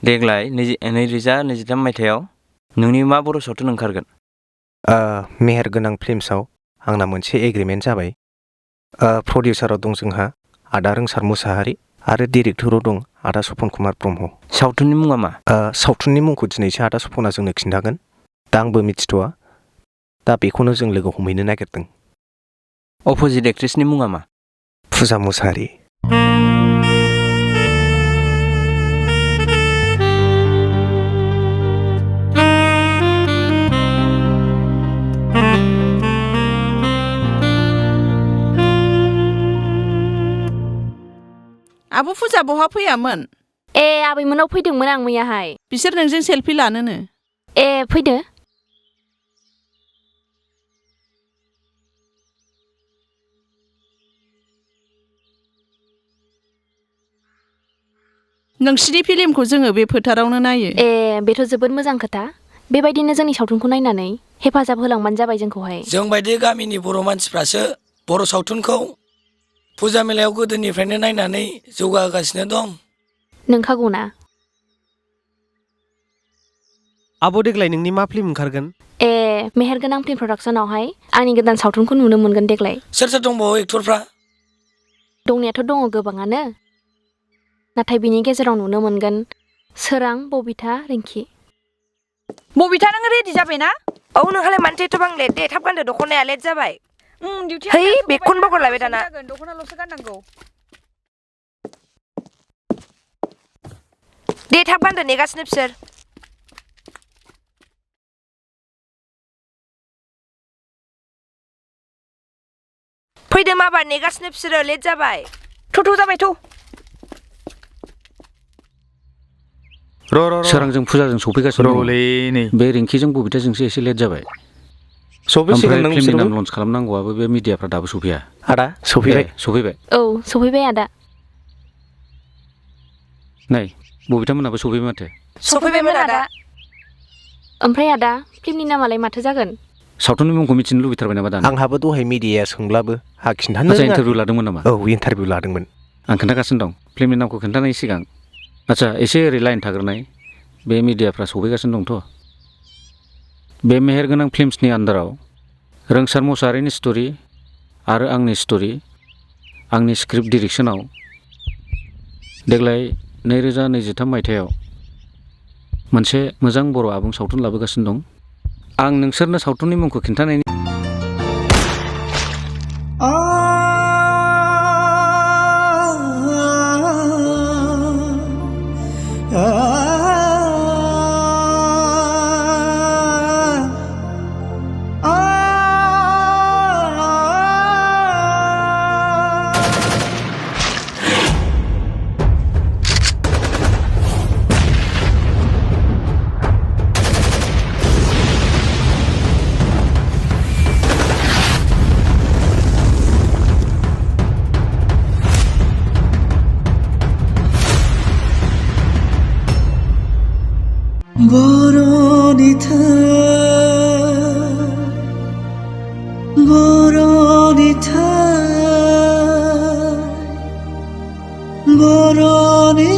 देग्लाय 2023 मायथाइयाव नोंनि मा बर' सावथुन ओंखारगोन? मेहेरगोनां फिल्मसआव आंना मोनसे एग्रिमेन्ट जाबाय। प्रडिउसाराव दं जोंहा आदा रोंसार मुसाहारि आरो डिरेक्टराव दं आदा सपन कुमार ब्रह्म। सावथुननि मुङा मा? सावथुननि मुंखौ दिनैसो आदा सपना जोंनो खिन्थागोन। दा आंबो मिथिथ'वा। दा बेखौनो जों लोगो हमहैनो नागिरदों। अपोजिट एक्ट्रेसनि मुङा मा? फुजा मुसाहारि। आब' फुजा बहा फैयामोन? आबैमोनाव फैदोंमोन आं मैयाहाय। बिसोर नोंजों सेल्फि लानोनो। फैदो। नोंसिनि फिल्मखौ जोङो बे फोथारावनो नायो। बेथ' जोबोद मोजां खोथा। बेबायदिनो जोंनि सावथुनखौ नायनानै हेफाजाब होलांबानो जाबाय जोंखौहाय। जों बायदि गामिनि बर' मानसिफ्रासो बर' सावथुनखौ फुजा मेलायाव गोदोनिफ्रायनो नायनानै जौगाहोगासिनो दं। नोंखागौ ना? आब' देग्लाय नोंनि मा फिल्म ओंखारगोन? मेहेरगोनां फिल्म प्रडाक्सनावहाय आंनि गोदान सावथुनखौ नुनो मोनगोन देग्लाय। सोर सोर दंबावो एक्टरफ्रा? दंनायाथ' दङ गोबाङानो, नाथाय बिनि गेजेराव नुनो मोनगोन सोरां, बबिथा, रिंखि। बबिथा, नों रेडि जाबायना? औ, नोंहालाय मानोथो एथ'बां लेट? दे थाब गानदो, दख'नाया लेट जाबाय। है, बेगखौनो बावगारलायबाय दाना। दख'नाल'सो गाननांगौ। दे थाब गानदो, नेगासिनो बिसोर। फैदो माबार, नेगासिनो बिसोरो, लेट जाबाय। थ' जाबाय थ'। सोरांजों फुजाजों सफैगासिनो दं। बे रिंकिजों बबिताजोंसो एसे लेट जाबाय। ओमफ्राय फिल्मनि नाम लन्च खालामनांगौआबो बे मिडियाफ्रा दाबो सफैया। आदा सफैबाय? सफैबाय। औ, सफैबाय आदा। नै बबिता मोनाबो सफैबाय माथो। सफैबायमोन आदा। ओमफ्राय आदा, फिल्मनि नामालाय माथो जागोन? सावथुननि मुंखौ मिथिनो लुबैथारबाय नामा दाना? आंहाबो दहाय मिडियाया सोंब्लाबो खिन्थानो रोङाखै। इन्टारभिउ लादोंमोन नामा? औ, इन्टारभिउ लादोंमोन। आं खोन्थागासिनो दं। फिल्मनि नामखौ खोन्थानायनि सिगां एसे ओरै लाइन थाग्रोनाय। बे मिडियाफ्रा सफैगासिनो दंथ'। बे मेहेरगोनां फिल्मसनि आन्दाराव रोंसार मुसाहारिनि स्ट'रि आरो आंनि स्ट'रि, आंनि स्क्रिप्ट डिरेक्सनाव देग्लाय 2023 मायथाइयाव मोनसे मोजां बर' आबुं सावथुन लाबोगासिनो दं। आं नोंसोरनो सावथुननि मुंखौ खिन्थानायनि बर'नि